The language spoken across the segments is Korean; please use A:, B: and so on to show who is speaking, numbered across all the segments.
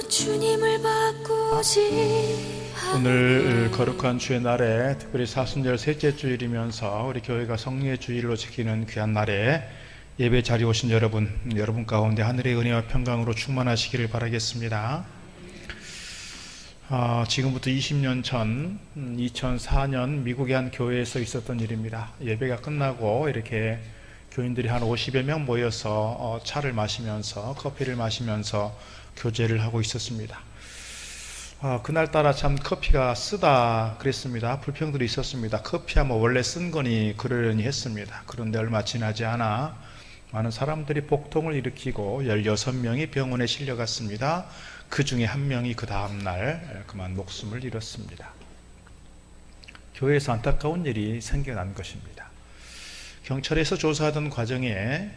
A: 주님을 바꾸지.
B: 오늘 거룩한 주의 날에 특별히 사순절 셋째 주일이면서 우리 교회가 성례 주일로 지키는 귀한 날에 예배 자리에 오신 여러분 가운데 하늘의 은혜와 평강으로 충만하시기를 바라겠습니다. 지금부터 20년 전 2004년 미국의 한 교회에서 있었던 일입니다. 예배가 끝나고 이렇게 교인들이 한 50여 명 모여서 차를 마시면서 커피를 마시면서 교제를 하고 있었습니다. 그날따라 참 커피가 쓰다 그랬습니다. 불평들이 있었습니다. 커피하면 원래 쓴 거니 그러려니 했습니다. 그런데 얼마 지나지 않아 많은 사람들이 복통을 일으키고 16명이 병원에 실려갔습니다. 그 중에 한 명이 그 다음날 그만 목숨을 잃었습니다. 교회에서 안타까운 일이 생겨난 것입니다. 경찰에서 조사하던 과정에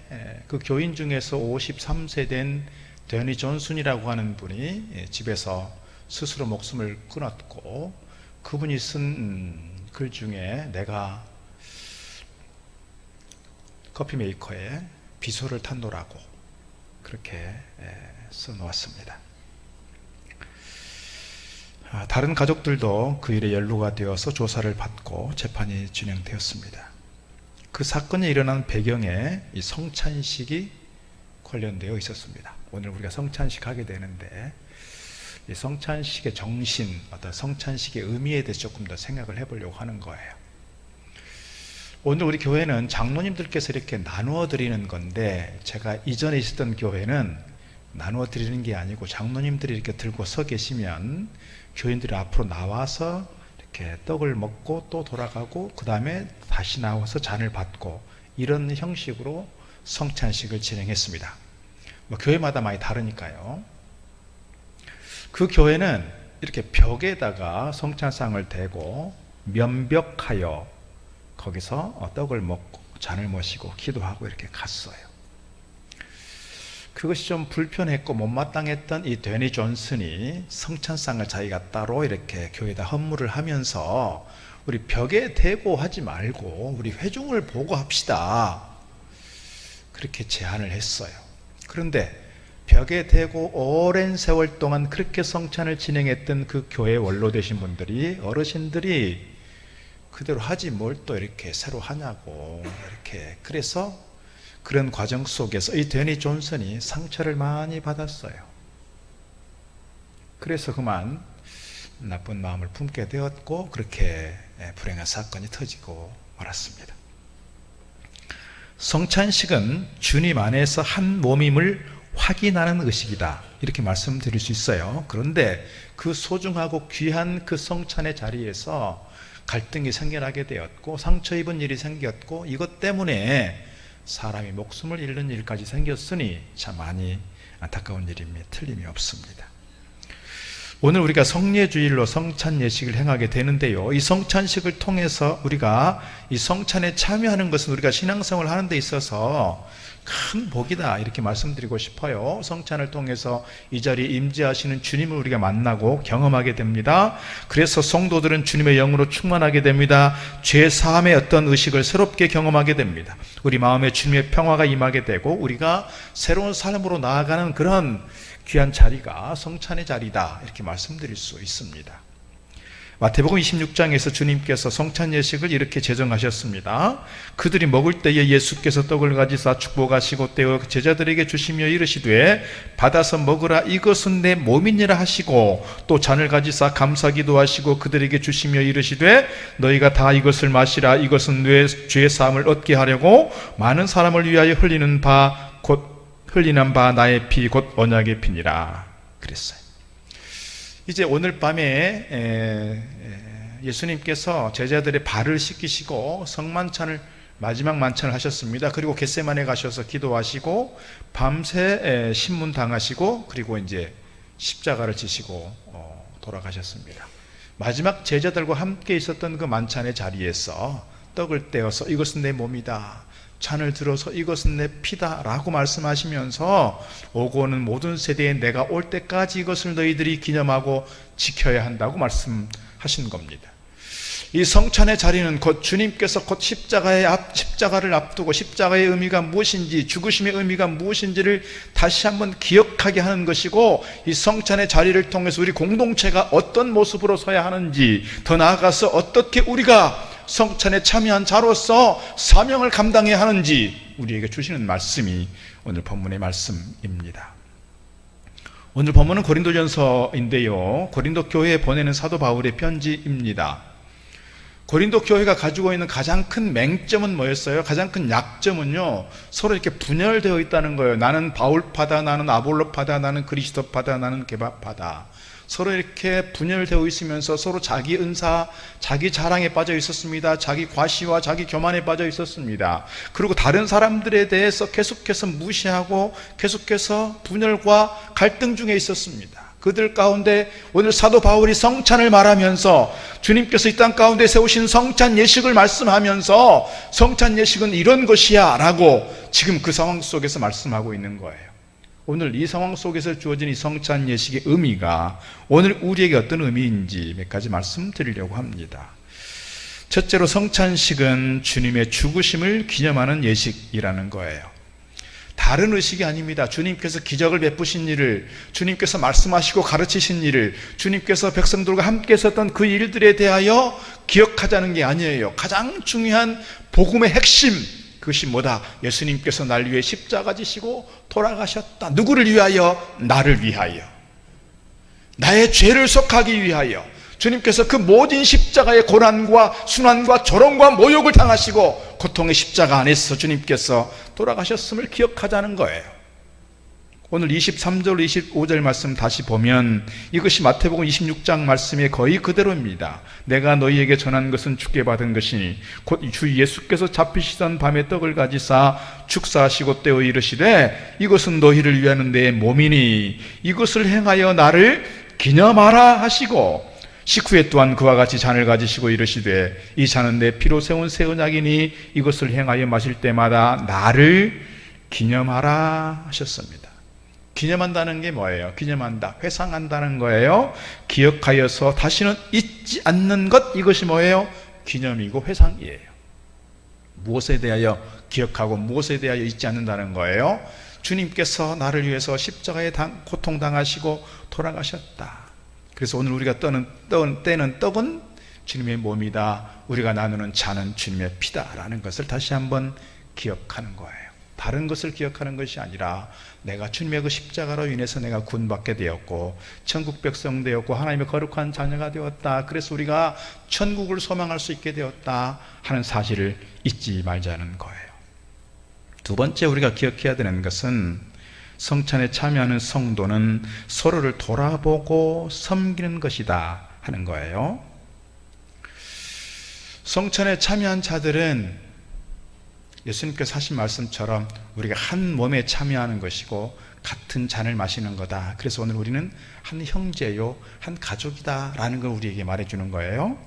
B: 그 교인 중에서 53세 된 데니 존슨이라고 하는 분이 집에서 스스로 목숨을 끊었고, 그분이 쓴 글 중에 내가 커피 메이커에 비소를 탄노라고 그렇게 써놓았습니다. 다른 가족들도 그 일에 연루가 되어서 조사를 받고 재판이 진행되었습니다. 그 사건이 일어난 배경에 이 성찬식이 관련되어 있었습니다. 오늘 우리가 성찬식 하게 되는데 이 성찬식의 정신, 어떤 성찬식의 의미에 대해서 조금 더 생각을 해보려고 하는 거예요. 오늘 우리 교회는 장로님들께서 이렇게 나누어 드리는 건데, 제가 이전에 있었던 교회는 나누어 드리는 게 아니고 장로님들이 이렇게 들고 서 계시면 교인들이 앞으로 나와서 이렇게 떡을 먹고 또 돌아가고 그 다음에 다시 나와서 잔을 받고, 이런 형식으로 성찬식을 진행했습니다. 교회마다 많이 다르니까요. 그 교회는 이렇게 벽에다가 성찬상을 대고 면벽하여 거기서 떡을 먹고 잔을 마시고 기도하고 이렇게 갔어요. 그것이 좀 불편했고 못마땅했던 이 데니 존슨이 성찬상을 자기가 따로 이렇게 교회에다 헌물을 하면서 우리 벽에 대고 하지 말고 우리 회중을 보고 합시다, 그렇게 제안을 했어요. 그런데 벽에 대고 오랜 세월 동안 그렇게 성찬을 진행했던 그 교회 원로 되신 분들이, 어르신들이 그대로 하지 뭘 또 이렇게 새로 하냐고, 이렇게. 그래서 그런 과정 속에서 이 데니 존슨이 상처를 많이 받았어요. 그래서 그만 나쁜 마음을 품게 되었고, 그렇게 불행한 사건이 터지고 말았습니다. 성찬식은 주님 안에서 한 몸임을 확인하는 의식이다, 이렇게 말씀드릴 수 있어요. 그런데 그 소중하고 귀한 그 성찬의 자리에서 갈등이 생겨나게 되었고, 상처 입은 일이 생겼고, 이것 때문에 사람이 목숨을 잃는 일까지 생겼으니 참 많이 안타까운 일입니다. 틀림이 없습니다. 오늘 우리가 성례주일로 성찬 예식을 행하게 되는데요, 이 성찬식을 통해서 우리가 이 성찬에 참여하는 것은 우리가 신앙생활을 하는 데 있어서 큰 복이다, 이렇게 말씀드리고 싶어요. 성찬을 통해서 이 자리에 임재하시는 주님을 우리가 만나고 경험하게 됩니다. 그래서 성도들은 주님의 영으로 충만하게 됩니다. 죄 사함의 어떤 의식을 새롭게 경험하게 됩니다. 우리 마음에 주님의 평화가 임하게 되고, 우리가 새로운 삶으로 나아가는 그런 귀한 자리가 성찬의 자리다, 이렇게 말씀드릴 수 있습니다. 마태복음 26장에서 주님께서 성찬 예식을 이렇게 제정하셨습니다. 그들이 먹을 때에 예수께서 떡을 가지사 축복하시고 떼어 제자들에게 주시며 이르시되 받아서 먹으라, 이것은 내 몸이니라 하시고, 또 잔을 가지사 감사기도 하시고 그들에게 주시며 이르시되 너희가 다 이것을 마시라, 이것은 내 죄 사함을 얻게 하려고 많은 사람을 위하여 흘리는 바 나의 피 곧 언약의 피니라 그랬어요. 이제 오늘 밤에 예수님께서 제자들의 발을 씻기시고 성만찬을, 마지막 만찬을 하셨습니다. 그리고 겟세마네 가셔서 기도하시고 밤새 신문 당하시고, 그리고 이제 십자가를 지시고 돌아가셨습니다. 마지막 제자들과 함께 있었던 그 만찬의 자리에서 떡을 떼어서 이것은 내 몸이다, 잔을 들어서 이것은 내 피다 라고 말씀하시면서 오고 오는 모든 세대에 내가 올 때까지 이것을 너희들이 기념하고 지켜야 한다고 말씀하신 겁니다. 이 성찬의 자리는 곧 주님께서 곧 십자가를 앞두고 십자가의 의미가 무엇인지, 죽으심의 의미가 무엇인지를 다시 한번 기억하게 하는 것이고, 이 성찬의 자리를 통해서 우리 공동체가 어떤 모습으로 서야 하는지, 더 나아가서 어떻게 우리가 성찬에 참여한 자로서 사명을 감당해야 하는지 우리에게 주시는 말씀이 오늘 본문의 말씀입니다. 오늘 본문은 고린도전서인데요, 고린도 교회에 보내는 사도 바울의 편지입니다. 고린도 교회가 가지고 있는 가장 큰 맹점은 뭐였어요? 가장 큰 약점은요, 서로 이렇게 분열되어 있다는 거예요. 나는 바울파다, 나는 아볼로파다, 나는 그리스도파다, 나는 게바파다. 서로 이렇게 분열되어 있으면서 서로 자기 은사, 자기 자랑에 빠져 있었습니다. 자기 과시와 자기 교만에 빠져 있었습니다. 그리고 다른 사람들에 대해서 계속해서 무시하고 계속해서 분열과 갈등 중에 있었습니다. 그들 가운데 오늘 사도 바울이 성찬을 말하면서 주님께서 이 땅 가운데 세우신 성찬 예식을 말씀하면서 성찬 예식은 이런 것이야 라고 지금 그 상황 속에서 말씀하고 있는 거예요. 오늘 이 상황 속에서 주어진 이 성찬 예식의 의미가 오늘 우리에게 어떤 의미인지 몇 가지 말씀드리려고 합니다. 첫째로 성찬식은 주님의 죽으심을 기념하는 예식이라는 거예요. 다른 의식이 아닙니다. 주님께서 기적을 베푸신 일을, 주님께서 말씀하시고 가르치신 일을, 주님께서 백성들과 함께 있었던 그 일들에 대하여 기억하자는 게 아니에요. 가장 중요한 복음의 핵심, 그것이 뭐다? 예수님께서 날 위해 십자가 지시고 돌아가셨다. 누구를 위하여? 나를 위하여. 나의 죄를 속하기 위하여. 주님께서 그 모든 십자가의 고난과 순환과 조롱과 모욕을 당하시고 고통의 십자가 안에서 주님께서 돌아가셨음을 기억하자는 거예요. 오늘 23절 25절 말씀 다시 보면 이것이 마태복음 26장 말씀의 거의 그대로입니다. 내가 너희에게 전한 것은 주께 받은 것이니 곧 주 예수께서 잡히시던 밤에 떡을 가지사 축사하시고 떼어 이르시되 이것은 너희를 위하는 내 몸이니 이것을 행하여 나를 기념하라 하시고, 식후에 또한 그와 같이 잔을 가지시고 이르시되 이 잔은 내 피로 세운 새 언약이니 이것을 행하여 마실 때마다 나를 기념하라 하셨습니다. 기념한다는 게 뭐예요? 기념한다, 회상한다는 거예요. 기억하여서 다시는 잊지 않는 것, 이것이 뭐예요? 기념이고 회상이에요. 무엇에 대하여 기억하고 무엇에 대하여 잊지 않는다는 거예요? 주님께서 나를 위해서 십자가에 고통당하시고 돌아가셨다. 그래서 오늘 우리가 떼는 떡은 주님의 몸이다, 우리가 나누는 잔은 주님의 피다라는 것을 다시 한번 기억하는 거예요. 다른 것을 기억하는 것이 아니라 내가 주님의 그 십자가로 인해서 내가 구원받게 되었고 천국 백성 되었고 하나님의 거룩한 자녀가 되었다, 그래서 우리가 천국을 소망할 수 있게 되었다 하는 사실을 잊지 말자는 거예요. 두 번째 우리가 기억해야 되는 것은 성찬에 참여하는 성도는 서로를 돌아보고 섬기는 것이다 하는 거예요. 성찬에 참여한 자들은 예수님께서 하신 말씀처럼 우리가 한 몸에 참여하는 것이고 같은 잔을 마시는 거다. 그래서 오늘 우리는 한 형제요, 한 가족이다 라는 걸 우리에게 말해주는 거예요.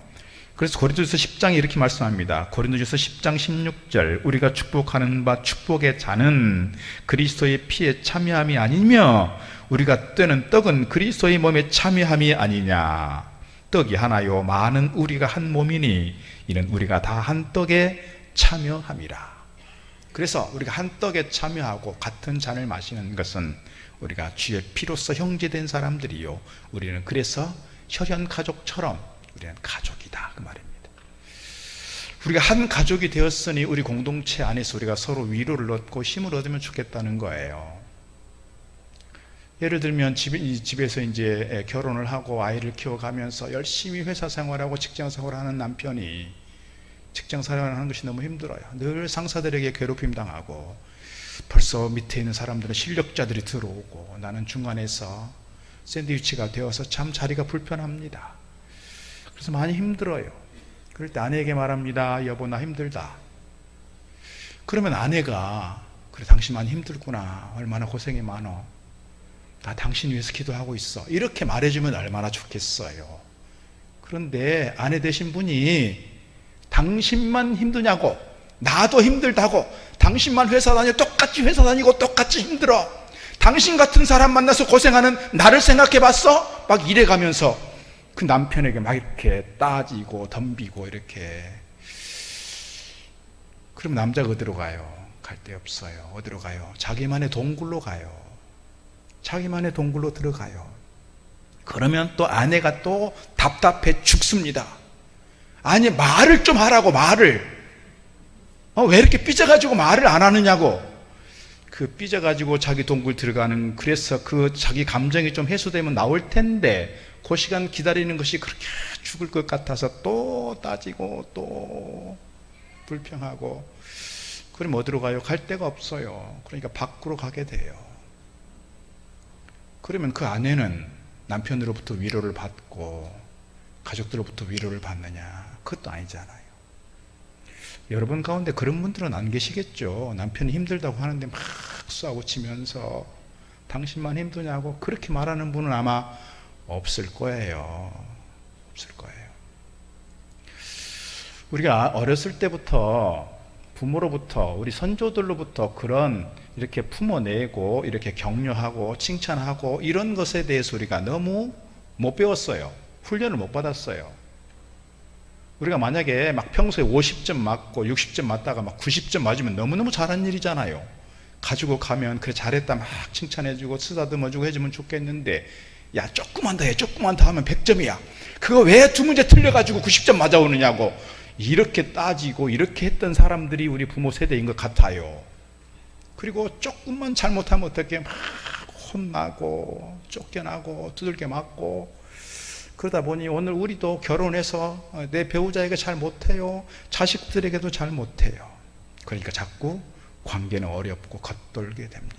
B: 그래서 고린도전서 10장에 이렇게 말씀합니다. 고린도전서 10장 16절 우리가 축복하는 바 축복의 잔은 그리스도의 피에 참여함이 아니며 우리가 떼는 떡은 그리스도의 몸에 참여함이 아니냐. 떡이 하나요 많은 우리가 한 몸이니 이는 우리가 다 한 떡에 참여함이라. 그래서 우리가 한 떡에 참여하고 같은 잔을 마시는 것은 우리가 주의 피로써 형제된 사람들이요, 우리는 그래서 혈연 가족처럼 우리는 가족이다 그 말입니다. 우리가 한 가족이 되었으니 우리 공동체 안에서 우리가 서로 위로를 얻고 힘을 얻으면 좋겠다는 거예요. 예를 들면 집에서 이제 결혼을 하고 아이를 키워가면서 열심히 회사 생활하고 직장 생활하는 남편이 직장 생활하는 것이 너무 힘들어요. 늘 상사들에게 괴롭힘 당하고 벌써 밑에 있는 사람들은 실력자들이 들어오고 나는 중간에서 샌드위치가 되어서 참 자리가 불편합니다. 그래서 많이 힘들어요. 그럴 때 아내에게 말합니다. 여보 나 힘들다. 그러면 아내가 그래 당신 많이 힘들구나, 얼마나 고생이 많어, 나 당신 위해서 기도하고 있어, 이렇게 말해주면 얼마나 좋겠어요. 그런데 아내 되신 분이 당신만 힘드냐고, 나도 힘들다고, 당신만 회사 다니고 똑같이 회사 다니고 똑같이 힘들어, 당신 같은 사람 만나서 고생하는 나를 생각해 봤어? 막 이래가면서 그 남편에게 막 이렇게 따지고 덤비고 이렇게. 그럼 남자가 어디로 가요? 갈 데 없어요. 어디로 가요? 자기만의 동굴로 가요. 자기만의 동굴로 들어가요. 그러면 또 아내가 또 답답해 죽습니다. 아니, 말을 좀 하라고, 말을. 왜 이렇게 삐져가지고 말을 안 하느냐고. 그 삐져가지고 자기 동굴 들어가는, 그래서 그 자기 감정이 좀 해소되면 나올 텐데 그 시간 기다리는 것이 그렇게 죽을 것 같아서 또 따지고 또 불평하고. 그럼 어디로 가요? 갈 데가 없어요. 그러니까 밖으로 가게 돼요. 그러면 그 아내는 남편으로부터 위로를 받고 가족들로부터 위로를 받느냐? 그것도 아니잖아요. 여러분 가운데 그런 분들은 안 계시겠죠. 남편이 힘들다고 하는데 막 쏘아고 치면서 당신만 힘드냐고 그렇게 말하는 분은 아마 없을 거예요. 없을 거예요. 우리가 어렸을 때부터 부모로부터, 우리 선조들로부터 그런 이렇게 품어내고 이렇게 격려하고 칭찬하고 이런 것에 대해서 우리가 너무 못 배웠어요. 훈련을 못 받았어요. 우리가 만약에 막 평소에 50점 맞고 60점 맞다가 막 90점 맞으면 너무너무 잘한 일이잖아요. 가지고 가면 그래 잘했다 막 칭찬해주고 쓰다듬어주고 해주면 좋겠는데, 야 조금만 더 해, 조금만 더 하면 100점이야. 그거 왜 두 문제 틀려가지고 90점 맞아오느냐고 이렇게 따지고 이렇게 했던 사람들이 우리 부모 세대인 것 같아요. 그리고 조금만 잘못하면 어떻게 막 혼나고 쫓겨나고 두들겨 맞고, 그러다 보니 오늘 우리도 결혼해서 내 배우자에게 잘 못해요, 자식들에게도 잘 못해요. 그러니까 자꾸 관계는 어렵고 겉돌게 됩니다.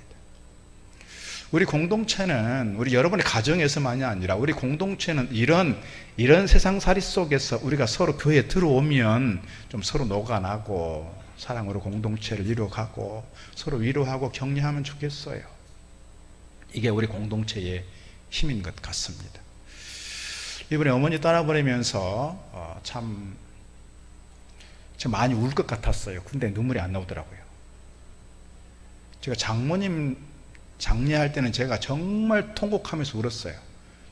B: 우리 공동체는, 우리 여러분의 가정에서만이 아니라 우리 공동체는 이런 세상살이 속에서 우리가 서로 교회에 들어오면 좀 서로 녹아나고 사랑으로 공동체를 이루어가고 서로 위로하고 격려하면 좋겠어요. 이게 우리 공동체의 힘인 것 같습니다. 이번에 어머니 떠나보내면서 참 많이 울 것 같았어요. 근데 눈물이 안 나오더라고요. 제가 장모님 장례할 때는 제가 정말 통곡하면서 울었어요.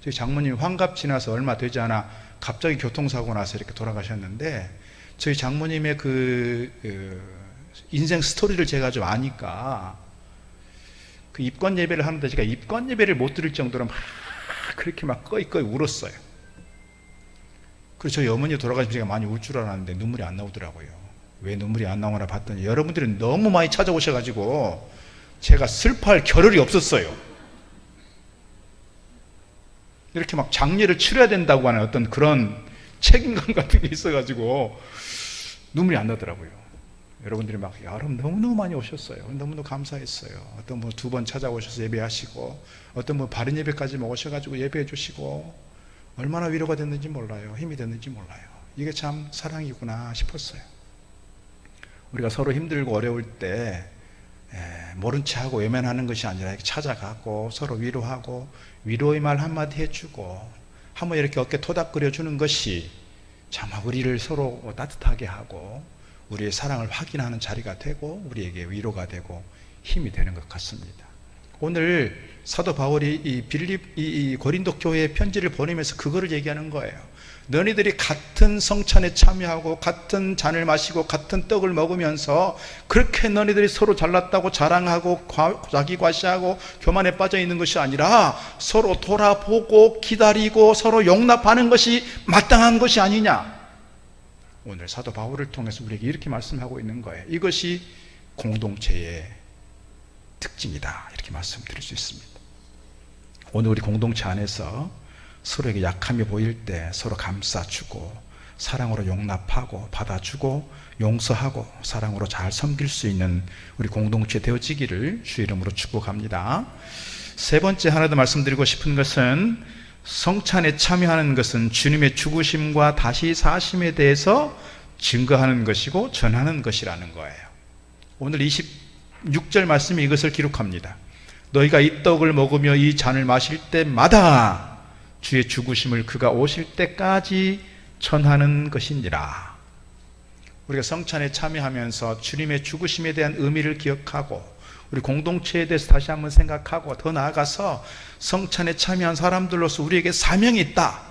B: 저희 장모님이 환갑 지나서 얼마 되지 않아 갑자기 교통사고 나서 이렇게 돌아가셨는데, 저희 장모님의 그 인생 스토리를 제가 좀 아니까 그 입관 예배를 하는데 제가 입관 예배를 못 드릴 정도로 막 그렇게 막 꺼이꺼이 울었어요. 그래서 저희 어머니 돌아가시면 제가 많이 울 줄 알았는데 눈물이 안 나오더라고요. 왜 눈물이 안 나오나 봤더니 여러분들은 너무 많이 찾아오셔가지고 제가 슬퍼할 겨를이 없었어요. 이렇게 막 장례를 치러야 된다고 하는 어떤 그런 책임감 같은 게 있어가지고 눈물이 안 나더라고요. 여러분들이 막 여러분 너무너무 많이 오셨어요. 너무너무 감사했어요. 어떤 분 2번 찾아오셔서 예배하시고, 어떤 분 바른 예배까지 오셔가지고 예배해 주시고, 얼마나 위로가 됐는지 몰라요. 힘이 됐는지 몰라요. 이게 참 사랑이구나 싶었어요. 우리가 서로 힘들고 어려울 때 모른 체 하고 외면하는 것이 아니라 찾아가고 서로 위로하고 위로의 말 한마디 해주고 한번 이렇게 어깨 토닥거려 주는 것이 참 우리를 서로 따뜻하게 하고 우리의 사랑을 확인하는 자리가 되고 우리에게 위로가 되고 힘이 되는 것 같습니다. 오늘 사도 바울이 이 고린도 교회에 편지를 보내면서 그거를 얘기하는 거예요. 너희들이 같은 성찬에 참여하고 같은 잔을 마시고 같은 떡을 먹으면서 그렇게 너희들이 서로 잘났다고 자랑하고 자기 과시하고 교만에 빠져 있는 것이 아니라 서로 돌아보고 기다리고 서로 용납하는 것이 마땅한 것이 아니냐. 오늘 사도 바울을 통해서 우리에게 이렇게 말씀하고 있는 거예요. 이것이 공동체의 특징이다, 이렇게 말씀드릴 수 있습니다. 오늘 우리 공동체 안에서 서로에게 약함이 보일 때 서로 감싸주고 사랑으로 용납하고 받아주고 용서하고 사랑으로 잘 섬길 수 있는 우리 공동체 되어지기를 주 이름으로 축복합니다. 세 번째 하나 더 말씀드리고 싶은 것은, 성찬에 참여하는 것은 주님의 죽으심과 다시 사심에 대해서 증거하는 것이고 전하는 것이라는 거예요. 오늘 26절 말씀이 이것을 기록합니다. 너희가 이 떡을 먹으며 이 잔을 마실 때마다 주의 죽으심을 그가 오실 때까지 전하는 것이니라. 우리가 성찬에 참여하면서 주님의 죽으심에 대한 의미를 기억하고 우리 공동체에 대해서 다시 한번 생각하고 더 나아가서 성찬에 참여한 사람들로서 우리에게 사명이 있다.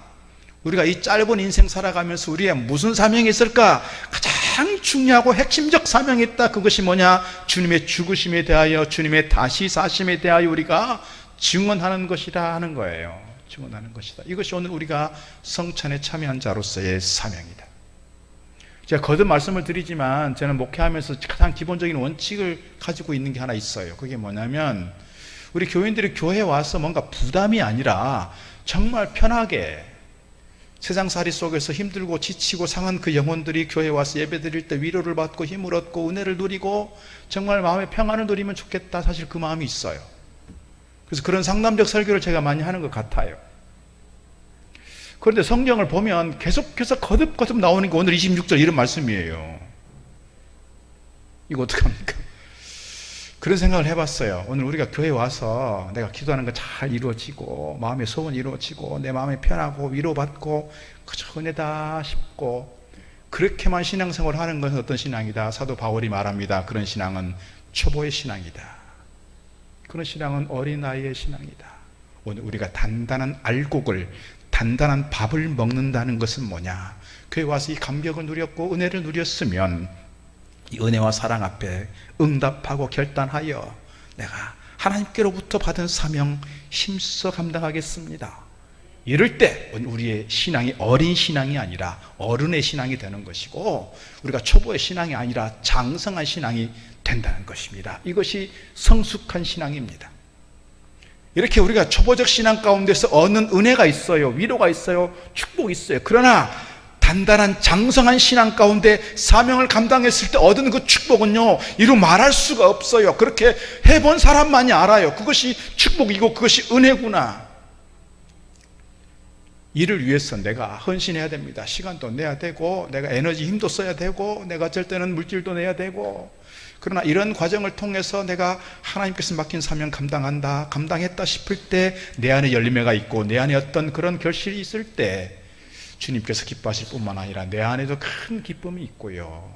B: 우리가 이 짧은 인생 살아가면서 우리의 무슨 사명이 있을까? 가장 중요하고 핵심적 사명이 있다. 그것이 뭐냐? 주님의 죽으심에 대하여, 주님의 다시 사심에 대하여 우리가 증언하는 것이다 하는 거예요. 증언하는 것이다. 이것이 오늘 우리가 성찬에 참여한 자로서의 사명이다. 제가 거듭 말씀을 드리지만 저는 목회하면서 가장 기본적인 원칙을 가지고 있는 게 하나 있어요. 그게 뭐냐면 우리 교인들이 교회에 와서 뭔가 부담이 아니라 정말 편하게 세상살이 속에서 힘들고 지치고 상한 그 영혼들이 교회에 와서 예배 드릴 때 위로를 받고 힘을 얻고 은혜를 누리고 정말 마음의 평안을 누리면 좋겠다. 사실 그 마음이 있어요. 그래서 그런 상담적 설교를 제가 많이 하는 것 같아요. 그런데 성경을 보면 계속해서 거듭거듭 나오는 게 오늘 26절 이런 말씀이에요. 이거 어떡합니까? 그런 생각을 해봤어요. 오늘 우리가 교회에 와서 내가 기도하는 거 잘 이루어지고 마음의 소원이 이루어지고 내 마음이 편하고 위로받고 그저 은혜다 싶고 그렇게만 신앙생활을 하는 것은 어떤 신앙이다? 사도 바울이 말합니다. 그런 신앙은 초보의 신앙이다. 그런 신앙은 어린아이의 신앙이다. 오늘 우리가 단단한 알곡을, 단단한 밥을 먹는다는 것은 뭐냐? 교회 와서 이 감격을 누렸고 은혜를 누렸으면 이 은혜와 사랑 앞에 응답하고 결단하여 내가 하나님께로부터 받은 사명 힘써 감당하겠습니다. 이럴 때 우리의 신앙이 어린 신앙이 아니라 어른의 신앙이 되는 것이고 우리가 초보의 신앙이 아니라 장성한 신앙이 된다는 것입니다. 이것이 성숙한 신앙입니다. 이렇게 우리가 초보적 신앙 가운데서 얻는 은혜가 있어요. 위로가 있어요. 축복이 있어요. 그러나 단단한 장성한 신앙 가운데 사명을 감당했을 때 얻은 그 축복은요, 이루 말할 수가 없어요. 그렇게 해본 사람만이 알아요. 그것이 축복이고 그것이 은혜구나. 이를 위해서 내가 헌신해야 됩니다. 시간도 내야 되고 내가 에너지 힘도 써야 되고 내가 어쩔 때는 물질도 내야 되고, 그러나 이런 과정을 통해서 내가 하나님께서 맡긴 사명 감당한다, 감당했다 싶을 때 내 안에 열매가 있고 내 안에 어떤 그런 결실이 있을 때 주님께서 기뻐하실 뿐만 아니라 내 안에도 큰 기쁨이 있고요.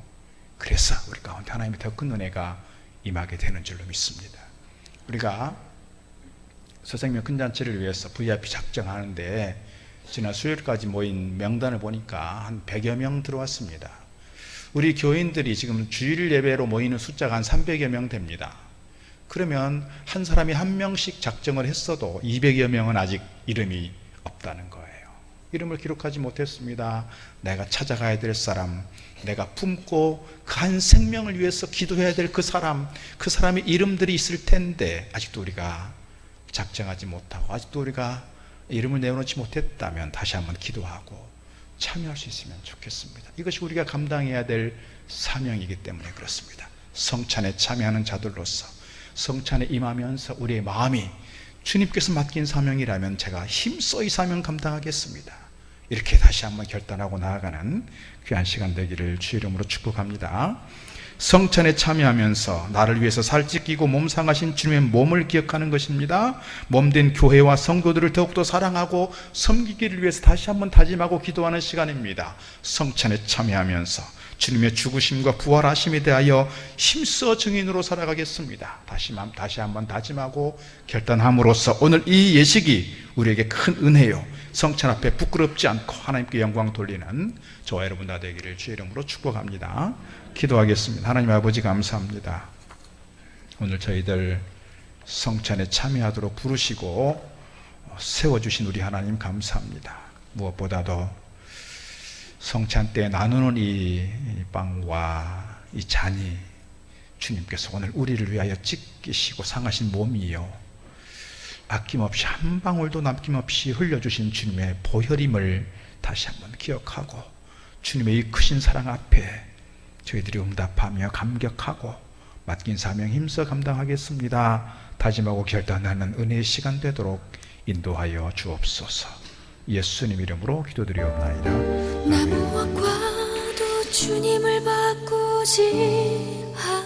B: 그래서 우리 가운데 하나님의 더 큰 은혜가 임하게 되는 줄로 믿습니다. 우리가 서생명 큰 잔치를 위해서 VIP 작정하는데 지난 수요일까지 모인 명단을 보니까 한 100여 명 들어왔습니다. 우리 교인들이 지금 주일 예배로 모이는 숫자가 한 300여 명 됩니다. 그러면 한 사람이 한 명씩 작정을 했어도 200여 명은 아직 이름이 없다는 거예요. 이름을 기록하지 못했습니다. 내가 찾아가야 될 사람, 내가 품고 그 한 생명을 위해서 기도해야 될 그 사람의 이름들이 있을 텐데 아직도 우리가 작정하지 못하고 아직도 우리가 이름을 내어놓지 못했다면 다시 한번 기도하고 참여할 수 있으면 좋겠습니다. 이것이 우리가 감당해야 될 사명이기 때문에 그렇습니다. 성찬에 참여하는 자들로서 성찬에 임하면서 우리의 마음이 주님께서 맡긴 사명이라면 제가 힘써 이 사명 감당하겠습니다. 이렇게 다시 한번 결단하고 나아가는 귀한 시간 되기를 주의 이름으로 축복합니다. 성찬에 참여하면서 나를 위해서 살찌끼고 몸 상하신 주님의 몸을 기억하는 것입니다. 몸된 교회와 성도들을 더욱더 사랑하고 섬기기를 위해서 다시 한번 다짐하고 기도하는 시간입니다. 성찬에 참여하면서 주님의 죽으심과 부활하심에 대하여 힘써 증인으로 살아가겠습니다. 다시 한번 다짐하고 결단함으로써 오늘 이 예식이 우리에게 큰 은혜요, 성찬 앞에 부끄럽지 않고 하나님께 영광 돌리는 저와 여러분 다 되기를 주의 이름으로 축복합니다. 기도하겠습니다. 하나님 아버지 감사합니다. 오늘 저희들 성찬에 참여하도록 부르시고 세워주신 우리 하나님 감사합니다. 무엇보다도 성찬 때 나누는 이 빵과 이 잔이 주님께서 오늘 우리를 위하여 찢기시고 상하신 몸이요, 아낌없이 한 방울도 남김없이 흘려주신 주님의 보혈임을 다시 한번 기억하고 주님의 이 크신 사랑 앞에 저희들이 응답하며 감격하고 맡긴 사명 힘써 감당하겠습니다 다짐하고 결단하는 은혜의 시간 되도록 인도하여 주옵소서. 예수님 이름으로 기도드리옵나이다.
A: 나 무엇과도 주님을 바꾸지 않아.